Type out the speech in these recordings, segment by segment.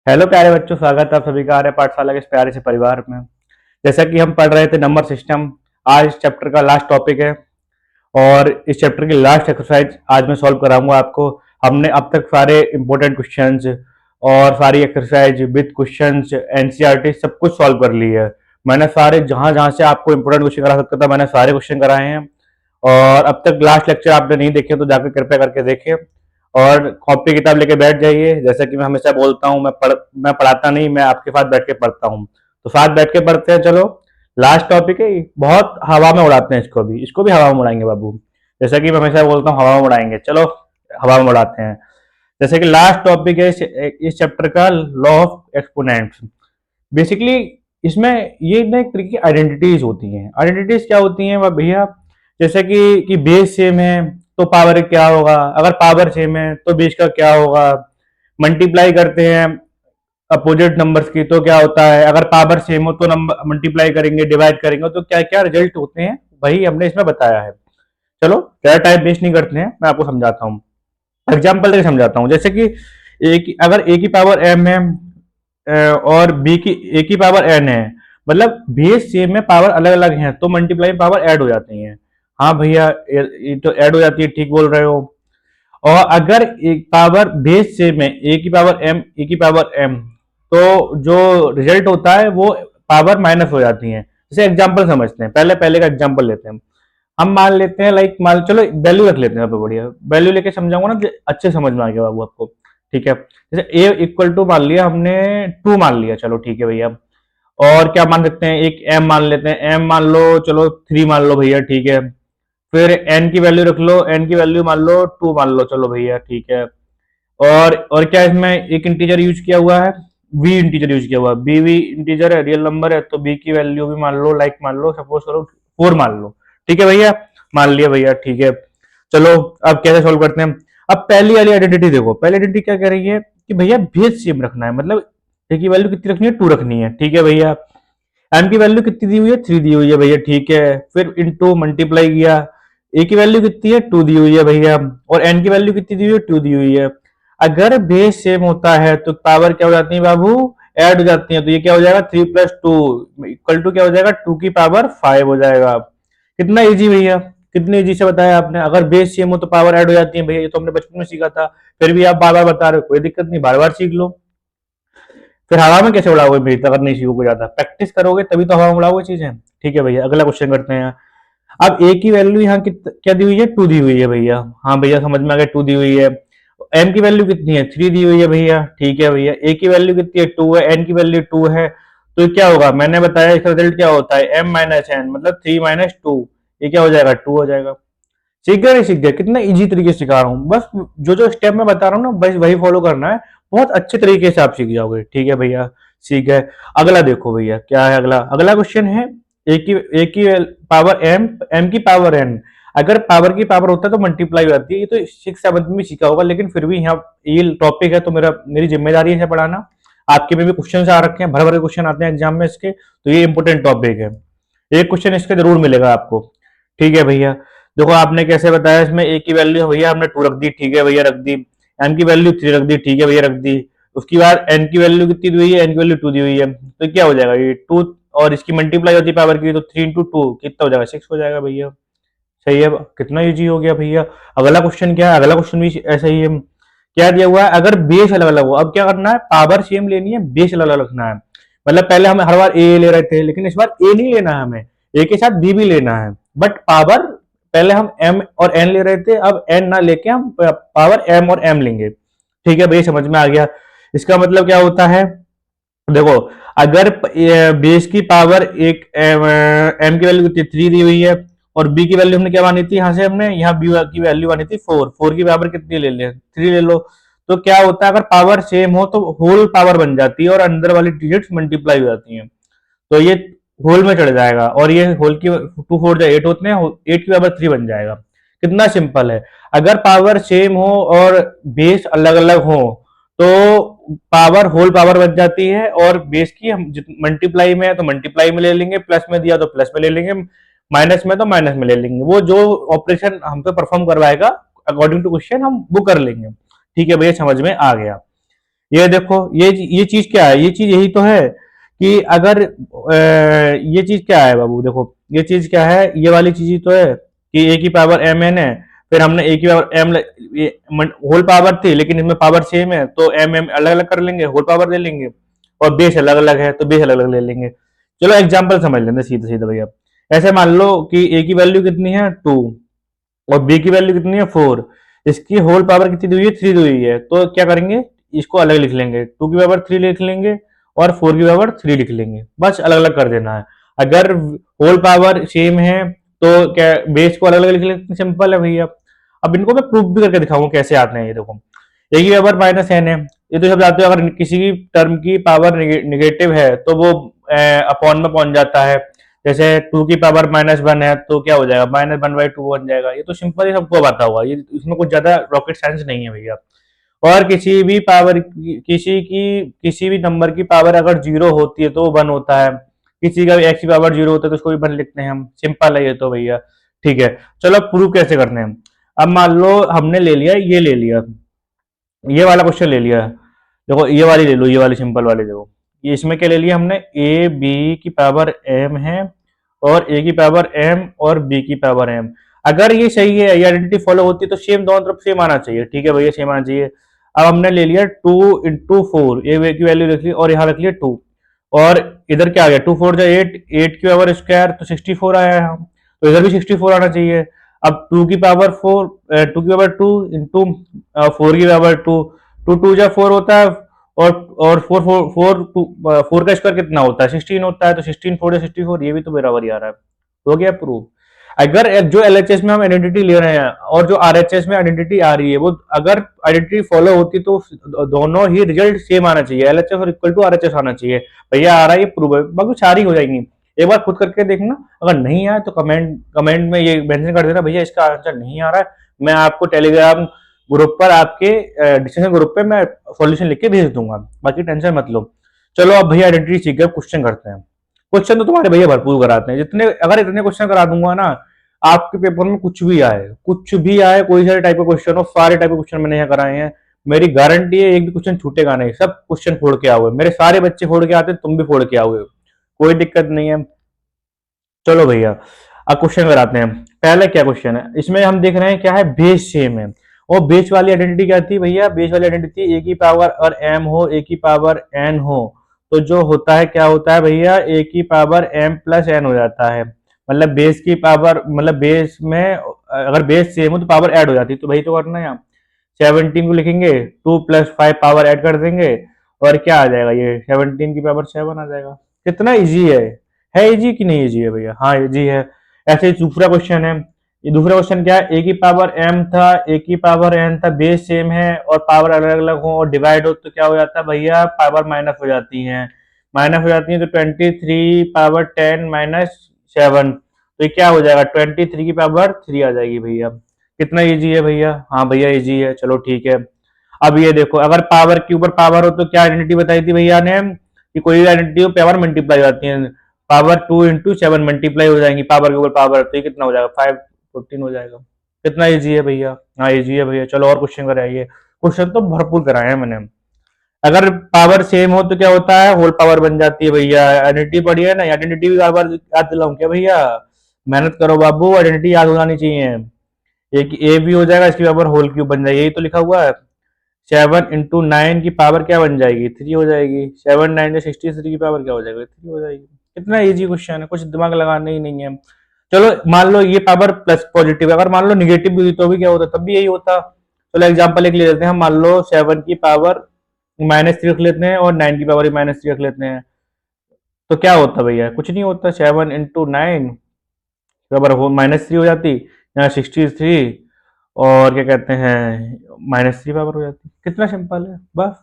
Hello प्यारे बच्चों, स्वागत है आप सभी का आर्य पाठशाला के इस प्यारे से परिवार में। जैसा कि हम पढ़ रहे थे नंबर सिस्टम, आज इस चैप्टर का लास्ट टॉपिक है और इस चैप्टर की लास्ट एक्सरसाइज आज मैं सॉल्व कराऊंगा आपको। हमने अब तक सारे इंपॉर्टेंट क्वेश्चंस और सारी एक्सरसाइज विद क्वेश्चंस एनसीईआरटी सब कुछ सॉल्व कर ली है। मैंने सारे जहां जहां से आपको इंपॉर्टेंट क्वेश्चन करा सकता था मैंने सारे क्वेश्चन कराए हैं। और अब तक लास्ट लेक्चर आपने नहीं देखे तो जाकर कृपया करके देखें और कॉपी किताब लेके बैठ जाइए। जैसा कि मैं हमेशा बोलता हूँ, मैं पढ़ाता नहीं, मैं आपके साथ बैठ के पढ़ता हूँ। तो साथ बैठ के पढ़ते हैं। चलो, लास्ट टॉपिक है, बहुत हवा में उड़ाते हैं इसको भी हवा में उड़ाएंगे बाबू। जैसा कि मैं हमेशा बोलता हूँ, हवा में उड़ाएंगे। चलो, हवा में उड़ाते हैं। जैसे कि लास्ट टॉपिक है इस चैप्टर का, लॉ ऑफ एक्सपोनेंट्स। बेसिकली इसमें ये ना एक तरीके की आइडेंटिटीज होती हैं। आइडेंटिटीज क्या होती हैं वह भैया, जैसे कि बेस सेम है तो पावर क्या होगा, अगर पावर सेम है तो बेस का क्या होगा। मल्टीप्लाई करते हैं अपोजिट नंबर्स की तो क्या होता है, अगर पावर सेम हो तो नंबर मल्टीप्लाई करेंगे, डिवाइड करेंगे तो क्या क्या रिजल्ट होते हैं, वही हमने इसमें बताया है। चलो, ज़्यादा टाइम वेस्ट नहीं करते हैं, मैं आपको समझाता हूँ। एग्जाम्पल देकर समझाता हूँ। जैसे कि अगर ए की पावर एम है और बी की ए की पावर एन है, मतलब बेस सेम में पावर अलग अलग है तो मल्टीप्लाई में पावर ऐड हो जाती है। हाँ भैया, ये तो ऐड हो जाती है, ठीक बोल रहे हो। और अगर एक पावर बेस सेम है, ए की पावर एम ए की पावर एम, तो जो रिजल्ट होता है वो पावर माइनस हो जाती है। जैसे एग्जांपल समझते हैं, पहले पहले का एग्जांपल लेते हैं। हम मान लेते हैं, लाइक मान चलो वैल्यू रख लेते हैं, तो बढ़िया वैल्यू लेके समझाऊंगा ना, अच्छे समझ में आ गया बाबू आपको। ठीक है, जैसे ए इक्वल टू मान लिया हमने 2 मान लिया, चलो ठीक है भैया। और क्या मान सकते हैं, एक एम मान लेते हैं, एम मान लो, चलो 3 मान लो भैया, ठीक है। फिर एन की वैल्यू रख लो, एन की वैल्यू मान लो 2 मान लो, चलो भैया ठीक है। और क्या इसमें एक इंटीजर यूज किया हुआ है, बी इंटीजर यूज किया हुआ है, बी इंटीजर है, रियल नंबर है, तो बी की वैल्यू भी मान लो, लाइक मान लो, सपोज करो 4 मान लो। ठीक है भैया, मान लिया भैया, ठीक है। चलो, अब कैसे सोल्व करते हैं। अब पहली वाली आइडेंटिटी देखो, पहली आइडेंटिटी क्या कह रही है कि भैया बेस सेम रखना है, मतलब ए की वैल्यू कितनी रखनी है, 2 रखनी है, ठीक है भैया। एम की वैल्यू कितनी दी हुई है, 3 दी हुई है भैया, ठीक है। फिर इनटू मल्टीप्लाई किया, ए की वैल्यू कितनी है, 2 दी हुई है भैया, और एन की वैल्यू कितनी दी हुई है, 2 दी हुई है। अगर बेस सेम होता है तो पावर क्या हो जाती है बाबू, ऐड हो जाती है। तो ये क्या हो जाएगा, 3 प्लस 2 इक्वल टू क्या हो जाएगा, 2 की पावर 5 हो जाएगा। कितना इजी भैया, कितने इजी से बताया आपने। अगर बेस सेम हो तो पावर ऐड हो जाती है भैया, ये तो हमने बचपन में सीखा था। फिर भी आप बार बार बता रहे हो, कोई दिक्कत नहीं, बार बार सीख लो। फिर हवा में कैसे उड़ाओगे भाई, अगर नहीं सीखोगे, ज्यादा प्रैक्टिस करोगे तभी तो हवा में उड़ाओगे चीजें। ठीक है भैया, अगला क्वेश्चन करते हैं। अब ए की वैल्यू यहाँ क्या दी हुई है, 2 दी हुई है भैया। हाँ भैया, समझ में आ गया, 2 दी हुई है। एम की वैल्यू कितनी है, 3 दी हुई है भैया, ठीक है भैया। ए की वैल्यू कितनी है, 2 है, एन की वैल्यू 2 है। तो क्या होगा, मैंने बताया इसका रिजल्ट क्या होता है, एम माइनस एन, मतलब 3 माइनस 2, ये क्या हो जाएगा, 2 हो जाएगा। सीख गए नहीं सीख गए, कितना इजी तरीके से सिखा रहा हूँ, बस जो जो स्टेप मैं बता रहा हूँ ना बस वही फॉलो करना है, बहुत अच्छे तरीके से आप सीख जाओगे। ठीक है भैया, सीख गए। अगला देखो भैया, क्या है अगला, अगला क्वेश्चन है। ए की पावर एम, एम की पावर एन। अगर पावर की पावर होता है तो मल्टीप्लाई हो जाती है, ये तो 6 7 में भी सीखा होगा, लेकिन फिर भी यहाँ ये टॉपिक है तो मेरी जिम्मेदारी है इसे पढ़ाना। आपके में भी क्वेश्चन आ रखे हैं, भर भर क्वेश्चन आते हैं एग्जाम में इसके, तो ये इंपॉर्टेंट टॉपिक है। एक क्वेश्चन इसका जरूर मिलेगा आपको। ठीक है भैया, देखो आपने कैसे बताया, इसमें ए की वैल्यू भैया हमने 2 रख दी, ठीक है भैया रख दी। एम की वैल्यू 3 रख दी, ठीक है भैया रख दी। उसके बाद एन की वैल्यू कितनी दी हुई है, एन की वैल्यू 2 दी हुई है, तो क्या हो जाएगा ये 2, और इसकी मल्टीप्लाई होती है पावर की, तो 3 इंटू 2 कितना हो जाएगा, 6 हो जाएगा भैया। सही है, कितना इजी हो गया भैया। अगला क्वेश्चन क्या है, अगला क्वेश्चन भी ऐसा ही है। क्या दिया हुआ है, अगर बेस अलग अलग हो, अब क्या करना है, पावर सेम लेनी है, बेस अलग अलग रखना है। मतलब पहले हम हर बार ए ले रहे थे, लेकिन इस बार ए नहीं लेना है हमें, ए के साथ बी भी लेना है, बट पावर पहले हम एम और एन ले रहे थे, अब एन ना लेके हम पावर एम और एम लेंगे। ठीक है भैया, समझ में आ गया। इसका मतलब क्या होता है, देखो अगर बेस की पावर एक एम की वैल्यू कितनी 3 दी हुई है, और बी की वैल्यू हमने क्या मानी थी, यहाँ से हमने यहाँ बी की वैल्यू मानी थी 4, 4 की पावर कितनी ले ले, 3 ले लो। तो क्या होता है, अगर पावर सेम हो तो होल पावर बन जाती है और अंदर वाली डिजिट्स मल्टीप्लाई हो जाती हैं, तो ये होल में चढ़ जाएगा, और ये होल की 2 4 जो 8 होते हैं, 8 की पावर 3 बन जाएगा। कितना सिंपल है। अगर पावर सेम हो और बेस अलग अलग हो तो पावर होल पावर बच जाती है, और बेस की हम मल्टीप्लाई में है तो मल्टीप्लाई में ले लेंगे, प्लस में दिया तो प्लस में ले लेंगे, माइनस में तो माइनस में ले लेंगे, वो जो ऑपरेशन हम पे परफॉर्म करवाएगा अकॉर्डिंग टू क्वेश्चन हम वो कर लेंगे। ठीक है भैया, समझ में आ गया। ये देखो, ये चीज क्या है, ये चीज यही तो है कि अगर ये चीज क्या है बाबू, देखो ये चीज क्या है, ये वाली चीज ही तो है कि ए की पावर एम एन है, फिर हमने ए की पावर एम, होल पावर थी लेकिन इसमें पावर सेम है तो एम एम अलग अलग कर लेंगे, होल पावर ले लेंगे, और बेस अलग अलग है तो बेस अलग अलग ले लेंगे। चलो एग्जाम्पल समझ लेंगे सीधे सीधे भैया। ऐसे मान लो कि ए की वैल्यू कितनी है 2 और बी की वैल्यू कितनी है 4, इसकी होल पावर कितनी दी हुई है 3 दी हुई है, तो क्या करेंगे, इसको अलग लिख लेंगे, 2 की पावर 3 लिख लेंगे और 4 की पावर 3 लिख लेंगे, बस अलग अलग कर देना है। अगर होल पावर सेम है तो क्या बेस को अलग अलग लिख लेते, सिंपल है भैया। अब इनको मैं प्रूफ भी करके दिखाऊंगा कैसे आते हैं, ये देखो ए की पावर माइनस एन है, ये तो सब जानते हो, अगर किसी की टर्म की पावर निगेटिव है तो वो अपॉन में पहुंच जाता है। जैसे 2 की पावर -1 है तो क्या हो जाएगा, -1/2 बन जाएगा। ये तो सिंपल ही सबको पता होगा, ये इसमें कुछ ज्यादा रॉकेट साइंस नहीं है भैया। और किसी भी नंबर की पावर अगर 0 होती है तो वो 1 होता है, किसी का भी x की पावर 0 होता है तो उसको भी 1 लिखते हैं हम, सिंपल है ये तो भैया। ठीक है, चलो प्रूव कैसे करते हैं। अब मान लो हमने ले लिया, ये ले लिया, ये वाला क्वेश्चन ले लिया, देखो ये वाली ले लो, ये वाली सिंपल वाली देखो, ये इसमें क्या ले लिया हमने, ए बी की पावर एम है और ए की पावर एम और बी की पावर एम। अगर ये सही है, ये आइडेंटिटी फॉलो होती है तो सेम दोनों तरफ सेम आना चाहिए, ठीक है भैया सेम आना चाहिए। अब हमने ले लिया 2 × 4, ए की वैल्यू रख ली और यहाँ रख लिया 2, और इधर क्या आ गया, 2 4 जा 8, 8 की पावर स्क्वायर तो 64 आया है, तो इधर भी 64 आना चाहिए। अब 2 की पावर 4, 2 की पावर 2 इंटू 4 की पावर 2, 2 2 जा 4 होता है, और 4 का स्क्वायर कितना होता है 16 होता है, तो 16 4 जा 64, ये भी तो बराबर ही आ रहा है, हो गया प्रूफ। अगर जो एलएचएस में हम आइडेंटिटी ले रहे हैं और जो आरएचएस में आइडेंटिटी आ रही है, वो अगर आइडेंटिटी फॉलो होती तो दोनों ही रिजल्ट सेम आना चाहिए, एलएचएस और इक्वल टू आरएचएस आना चाहिए। भैया आ रहा है, ये प्रूफ है, बाकी सारी हो जाएंगी। एक बार खुद करके देखना, अगर नहीं आया तो कमेंट में ये मेंशन कर देना, भैया इसका आंसर नहीं आ रहा है, मैं आपको टेलीग्राम ग्रुप पर, आपके डिस्कशन ग्रुप पे मैं सॉल्यूशन लिख के भेज दूंगा, बाकी टेंशन मत लो। चलो अब भैया आइडेंटिटी सीख गए, क्वेश्चन करते हैं। क्वेश्चन तो तुम्हारे भैया भरपूर कराते हैं, जितने अगर इतने क्वेश्चन करा दूंगा ना, आपके पेपर में कुछ भी आए, कोई सारे टाइप के क्वेश्चन हो, सारे टाइप के क्वेश्चन मैंने यहाँ कराए हैं, मेरी गारंटी है एक भी क्वेश्चन छूटेगा नहीं, सब क्वेश्चन फोड़ के आओगे, मेरे सारे बच्चे फोड़ के आते, तुम भी फोड़ के आओगे, कोई दिक्कत नहीं है। चलो भैया अब क्वेश्चन कराते हैं। पहले क्या क्वेश्चन है, इसमें हम देख रहे हैं क्या है, बेस सेम है, और बेस वाली आइडेंटिटी क्या थी भैया, बेस वाली आइडेंटिटी ए की पावर और एम हो, ए की पावर एन हो, तो जो होता है क्या होता है भैया, ए की पावर एम प्लस एन हो जाता है। मतलब बेस की पावर, मतलब बेस में अगर बेस सेम हो तो पावर ऐड हो जाती है, तो भाई तो करना है यहाँ 17 को लिखेंगे, 2 + 5 पावर ऐड कर देंगे, और क्या आ जाएगा, ये 17 की पावर 7 आ जाएगा। कितना इजी है इजी कि नहीं इजी है भैया, हाँ इजी है। ऐसे ही दूसरा क्वेश्चन है, ये दूसरा क्वेश्चन क्या है, ए की पावर एम था, ए की पावर एन था, बेस सेम है और पावर अलग अलग हो और डिवाइड हो तो क्या हो जाता है भैया, पावर माइनस हो जाती है, तो 23 पावर 10 - 7, तो ये क्या हो जाएगा, 23 की पावर 3 आ जाएगी भैया। कितना इजी है भैया, हाँ भैया इजी है, चलो ठीक है। अब ये देखो, अगर पावर के ऊपर पावर हो तो क्या आइडेंटिटी बताई थी भैया ने, कि कोई भी आइडेंटिटी हो पावर मल्टीप्लाई हो जाती है, पावर 2 × 7 मल्टीप्लाई हो जाएंगी पावर के ऊपर पावर, तो ये कितना हो जाएगा 5 14 हो जाएगा। कितना इजी है भैया, हाँ इजी है भैया। चलो और क्वेश्चन कराइए, क्वेश्चन तो भरपूर कराए हैं मैंने। अगर पावर सेम हो तो क्या होता है, होल पावर बन जाती है भैया। आइडेंटिटी पढ़ी है ना, आइडेंटिटी भी बार बार याद दिलाऊं क्या भैया, मेहनत करो बाबू, आइडेंटिटी याद हो जानी चाहिए। एक ए भी हो जाएगा, इसकी पावर होल क्यूब बन जाएगी, यही तो लिखा हुआ है। 7 × 9 की पावर क्या बन जाएगी, 3 हो जाएगी। 7 9 से 63 की पावर क्या हो जाएगी, 3 हो जाएगी। कितना इजी क्वेश्चन है, कुछ दिमाग लगाना ही नहीं है। चलो मान लो ये पावर प्लस पॉजिटिव है, अगर मान लो निगेटिव भी हुई तो भी क्या होता, तब भी यही होता। चलो एग्जाम्पल एक ले लेते हैं हम, मान लो 7 की पावर -3 रख लेते हैं और 9 की पावर -3 रख लेते हैं, तो क्या होता भैया, कुछ नहीं होता। 7 × 9 बराबर -3 हो जाती, यहाँ 63, और क्या कहते हैं -3 पावर हो जाती। कितना सिंपल है बस,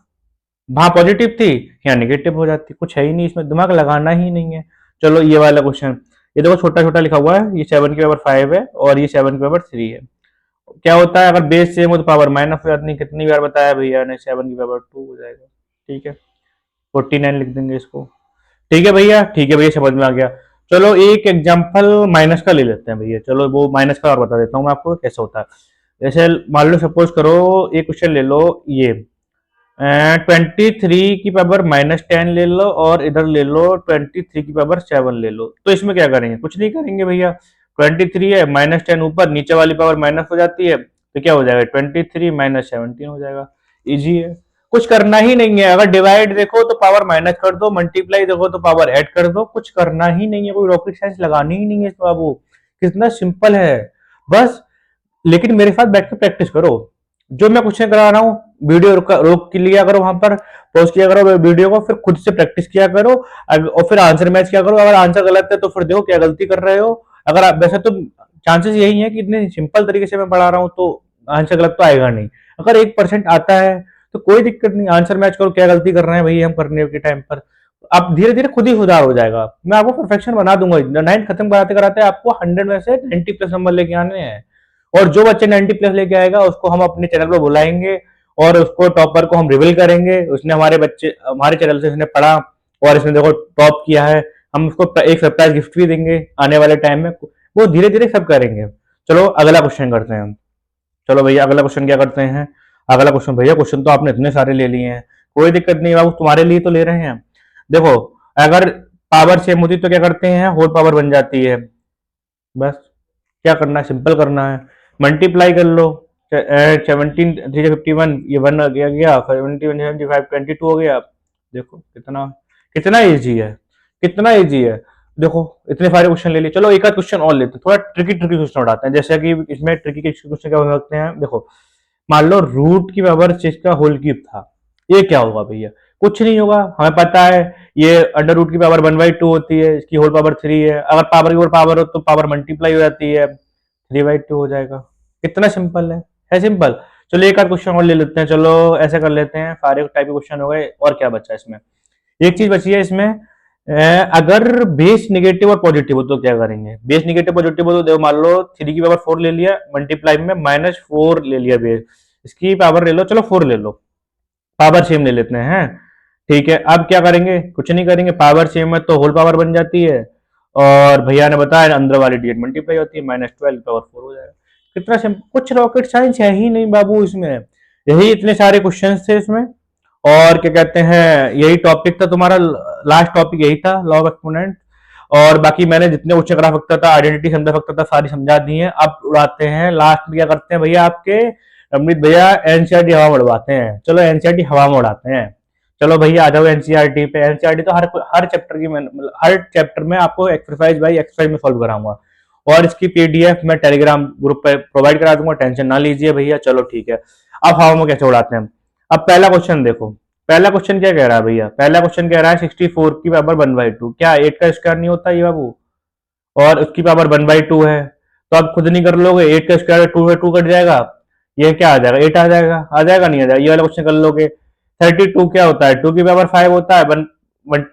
वहां पॉजिटिव थी यहाँ निगेटिव हो जाती, कुछ है ही नहीं इसमें, दिमाग लगाना ही नहीं है। चलो ये वाला क्वेश्चन, ये देखो छोटा छोटा लिखा हुआ है, ये 7 की पावर 5 है और ये 7 की पावर 3 है। क्या होता है, अगर बेस सेम हो तो पावर माइनस हो जाती है, कितनी बार बताया भैया ने, 7 की पावर 2 हो जाएगा। ठीक है, 49 लिख देंगे इसको। ठीक है भैया, ठीक है भैया, समझ में आ गया। चलो एक एग्जांपल माइनस का ले लेते हैं भैया, चलो वो माइनस का और बता देता हूँ मैं आपको कैसे होता है। जैसे मान लो सपोज करो एक क्वेश्चन ले लो, ये 23 की पावर -10 ले लो और इधर ले लो 23 की पावर 7 ले लो। तो इसमें क्या करेंगे, कुछ नहीं करेंगे भैया। 23 है, -10 ऊपर, नीचे वाली पावर माइनस हो जाती है, तो क्या हो जाएगा, 23 - 17 हो जाएगा। इजी है, कुछ करना ही नहीं है। अगर डिवाइड देखो तो पावर माइनस कर दो, मल्टीप्लाई देखो तो पावर ऐड कर दो, कुछ करना ही नहीं है, कोई रॉकेट साइंस लगानी ही नहीं है इसमें बाबू। कितना सिंपल है बस। लेकिन मेरे साथ बैठ के प्रैक्टिस करो। जो मैं क्वेश्चन करा रहा हूँ, वीडियो रोक के लिया करो, वहां पर पॉज किया करो वीडियो को, फिर खुद से प्रैक्टिस किया करो और फिर आंसर मैच किया करो। अगर आंसर गलत है तो फिर देखो क्या गलती कर रहे हो। अगर आप वैसे तो चांसेस यही है कि इतने सिंपल तरीके से मैं पढ़ा रहा हूँ तो आंसर गलत तो आएगा नहीं। अगर 1% आता है तो कोई दिक्कत नहीं, आंसर मैच करो, क्या गलती कर रहे हैं भैया हम करने के टाइम पर। आप धीरे धीरे खुद ही सुधार हो जाएगा। मैं आपको परफेक्शन बना दूंगा। 9 खत्म कराते कराते आपको 100 में से 90 प्लस नंबर लेके आने हैं। और जो बच्चे 90 प्लस लेके आएगा उसको हम अपने चैनल पर बुलाएंगे और उसको टॉपर को हम रिवील करेंगे। उसने हमारे चैनल से उसने पढ़ा और इसने देखो टॉप किया है, हम उसको एक सरप्राइज गिफ्ट भी देंगे आने वाले टाइम में। वो धीरे धीरे सब करेंगे। चलो अगला क्वेश्चन करते हैं हम। चलो भैया अगला क्वेश्चन क्या करते हैं। अगला क्वेश्चन, भैया क्वेश्चन तो आपने इतने सारे ले लिए हैं, कोई दिक्कत नहीं बाबू, तुम्हारे लिए तो ले रहे हैं। देखो, अगर पावर सेम होती तो क्या करते हैं, होल पावर बन जाती है। बस क्या करना है, सिंपल करना है, मल्टीप्लाई कर लो। 17 351 ये 1 आ गया, 71 75 22 हो गया। देखो कितना कितना इजी है, कितना इजी है। देखो इतने सारे क्वेश्चन ले लिए। चलो एक आध क्वेश्चन और लेते हैं, थोड़ा ट्रिकी ट्रिकी क्वेश्चन उठाते हैं। जैसे कि इसमें ट्रिकी क्वेश्चन क्या हो सकते हैं, देखो मान लो रूट की पावर 6 का होल क्यूब था, ये क्या होगा भैया। कुछ नहीं होगा, हमें पता है ये अंडर रूट की पावर 1/2 होती है, इसकी होल पावर 3 है। अगर पावर की ओर पावर हो तो पावर मल्टीप्लाई हो जाती है, 3/2 हो जाएगा। कितना सिंपल है सिंपल। चलो एक आध क्वेश्चन और ले लेते हैं। चलो ऐसे कर लेते हैं, सारे टाइप के क्वेश्चन हो गए। और क्या बचा इसमें, एक चीज बची है इसमें। अगर बेस निगेटिव और पॉजिटिव हो तो क्या करेंगे। बेस निगेटिव पॉजिटिव हो तो देखो, मान लो 3 की पावर 4 ले लिया, मल्टीप्लाई में -4 ले लिया बेस, इसकी पावर ले लो, चलो 4 ले लो, पावर सेम ले लेते हैं। ठीक है, अब क्या करेंगे, कुछ नहीं करेंगे, पावर सेम है तो होल पावर बन जाती है। और भैया ने बताया अंदर वाली डिजिट मल्टीप्लाई होती है, -12 पावर 4 हो जाएगा। कितना सिंपल, कुछ रॉकेट साइंस है ही नहीं बाबू इसमें। यही इतने सारे क्वेश्चन थे इसमें। और क्या कहते हैं, यही टॉपिक था तुम्हारा, लास्ट टॉपिक यही था, लॉ ऑफ एक्सपोनेंट। और बाकी मैंने जितने क्वेश्चन करा सकता था, आइडेंटिटी समझा सकता था, सारी समझा दी है। अब उड़ाते हैं लास्ट में, क्या करते हैं भैया आपके अमित भैया, एनसीईआरटी हवा में उड़वाते हैं। चलो एनसीईआरटी हवा में उड़ाते हैं। चलो भैया आ जाओ एनसीईआरटी पे। एनसीईआरटी तो हर चैप्टर की हर चैप्टर में आपको एक्सरसाइज बाई एक्सरसाइज में सॉल्व कराऊंगा। और इसकी पीडीएफ मैं टेलीग्राम ग्रुप पे प्रोवाइड करा दूंगा, टेंशन ना लीजिए भैया। चलो ठीक है, अब हवा में कैसे उड़ाते हैं। अब पहला क्वेश्चन देखो, पहला क्वेश्चन क्या कह रहा है भैया, पहला क्वेश्चन कह रहा है 64 की पावर 1/2, क्या 8 का स्क्वायर नहीं होता ये बाबू, और उसकी पावर 1/2 है। तो आप खुद नहीं कर लोगे, 8 का स्क्वायर 2 है, 2 कट जाएगा, ये क्या आ जाएगा, 8 आ जाएगा नहीं आ जाएगा। ये वाला क्वेश्चन कर लोगे। 32 क्या होता है, 2 की पावर 5 होता है,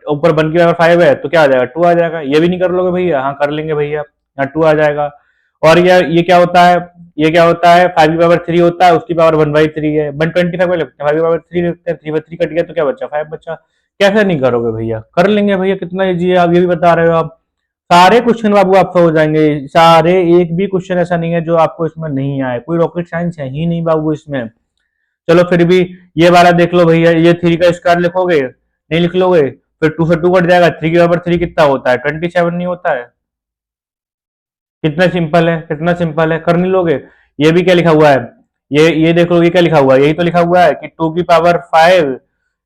ऊपर 1 की पावर 5 है तो क्या आ जाएगा, 2 आ जाएगा। ये भी नहीं कर लोगे भैया, हाँ कर लेंगे भैया, यहाँ 2 आ जाएगा। और ये क्या होता है, ये क्या होता है, 5 की पावर 3 होता है, उसकी पावर 1/3 है, 125 लगता है, 5 की पावर 3 लगता है, 3/3 कट गया तो क्या बचा, 5 बचा। कैसे नहीं करोगे भैया, कर लेंगे भैया, कितना ईजी है, आप ये भी बता रहे हो। आप सारे क्वेश्चन बाबू आपसे हो जाएंगे सारे, एक भी क्वेश्चन ऐसा नहीं है जो आपको इसमें नहीं आए, कोई रॉकेट साइंस है ही नहीं बाबू इसमें। चलो फिर भी ये वाला देख लो भैया, ये 3 का स्क्वायर लिखोगे, नहीं लिख लोगे, फिर 2 से 2 कट जाएगा, 3 की पावर 3 कितना होता है, 27 नहीं होता है। कितना सिंपल है, कितना सिंपल है, कर नहीं लोगे। ये भी क्या लिखा हुआ है, ये देख लो, ये क्या लिखा हुआ है, यही तो लिखा हुआ है कि 2 की पावर 5,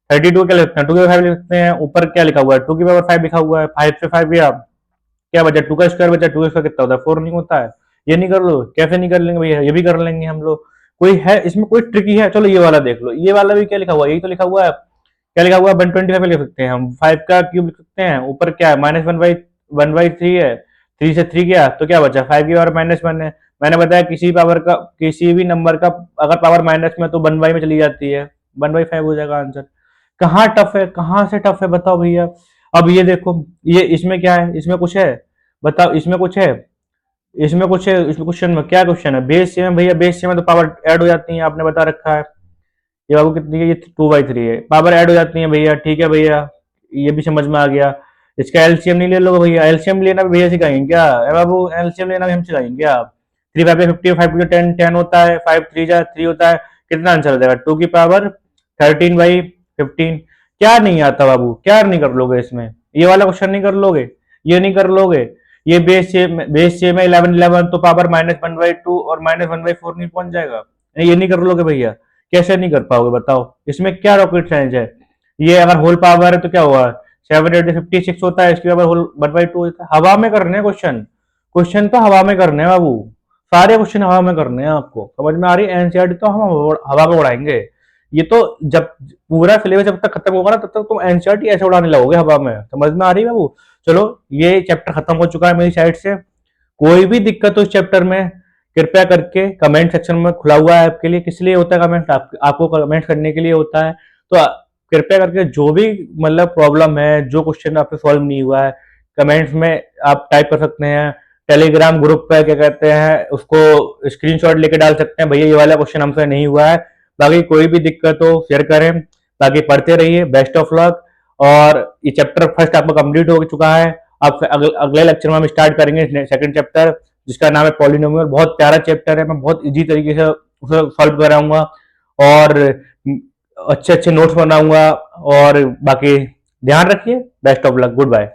32 क्या लिखते हैं, 2 की पावर 5 लिखते हैं, ऊपर क्या लिखा हुआ है, 2 की पावर 5 लिखा हुआ है, 5 से 5 गया, क्या बचा, 2 का स्क्वायर बचा, 2 का स्क्वायर कितना होता है, 4 नहीं होता है। ये नहीं कर लो, कैसे नहीं कर लेंगे भैया, ये भी कर लेंगे हम लोग। कोई है इसमें कोई ट्रिकी है। चलो ये वाला देख लो, ये वाला भी क्या लिखा हुआ है, यही तो लिखा हुआ है, क्या लिखा हुआ है, 125 लिख सकते हैं हम, 5 का क्यूब लिख सकते हैं, ऊपर क्या है, -1/3 है, 3 से 3 गया तो क्या बचा, 5 की पावर -1 है। मैंने बताया किसी पावर का, किसी भी नंबर का अगर पावर माइनस में तो 1/, में चली जाती है, 1/5 हो जाएगा आंसर। कहाँ टफ है, कहाँ से टफ है बताओ भैया। अब ये देखो, ये इसमें क्या है, इसमें कुछ है, बताओ इसमें कुछ है, इसमें कुछ है, इसमें क्वेश्चन में क्या क्वेश्चन है, बेस सेम है भैया, बेस सेम है तो पावर ऐड हो जाती है, आपने बता रखा है। ये बाबू कितनी है, ये 2/3 है, पावर ऐड हो जाती है भैया, ठीक है भैया, ये भी समझ में आ गया। इसका एलसीएम नहीं ले लोगे भैया, एलसीएम लेना भी भैया सिखाएंगे क्या, ए बाबू एलसीएम लेना भी हम सिखाएंगे क्या। आप 3 5 50, 5 10 10 होता है, 5 3 जा 3 होता है, कितना आंसर हो जाएगा, 2 की पावर 13/15 क्या नहीं आता बाबू, क्या नहीं कर लोगे इसमें? ये वाला क्वेश्चन नहीं कर लोगे, ये नहीं कर लोगे। ये बेस 6 में 11 तो पावर -1/2 और -1/4 नहीं पहुंच जाएगा? ये नहीं कर लोगे भैया, कैसे नहीं कर पाओगे बताओ? इसमें क्या रॉकेट साइंस है? ये अगर होल पावर है तो क्या हुआ, 7 8 56 होता है, इसकी पावर होल 1/2 होता है। हवा में करने हैं क्वेश्चन, क्वेश्चन तो हवा में करने हैं बाबू, सारे क्वेश्चन हवा में करने हैं। आपको समझ में आ रही है? एनसीईआरटी तो हम हवा में उड़ाएंगे। ये तो जब पूरा सिलेबस जब तक खत्म होगा ना, तब तक तुम एनसीईआरटी ऐसे उड़ाने लगोगे हवा में। समझ में आ रही है बाबू? चलो, ये चैप्टर खत्म हो चुका है मेरी साइड से। कोई भी दिक्कत हो इस चैप्टर में, कृपया करके कमेंट सेक्शन में खुला हुआ है आपके लिए। किस लिए होता है कमेंट? आपको कमेंट करने के लिए होता है। तो कृपया करके जो भी मतलब प्रॉब्लम है, जो क्वेश्चन आपसे सॉल्व नहीं हुआ है, कमेंट्स में आप टाइप कर सकते हैं। टेलीग्राम ग्रुप पे क्या कहते हैं उसको स्क्रीनशॉट लेके डाल सकते हैं, भैया ये वाला क्वेश्चन हमसे नहीं हुआ है। बाकी कोई भी दिक्कत हो शेयर करें। बाकी पढ़ते रहिए, बेस्ट ऑफ लक। और ये चैप्टर फर्स्ट आपका कंप्लीट हो चुका है। अब अगले लेक्चर में हम स्टार्ट करेंगे सेकंड चैप्टर, जिसका नाम है पॉलिनोमियल। बहुत प्यारा चैप्टर है, मैं बहुत इजी तरीके से उसे सॉल्व कराऊंगा और अच्छे अच्छे नोट्स बनाऊंगा। और बाकी ध्यान रखिए, best of luck, good bye.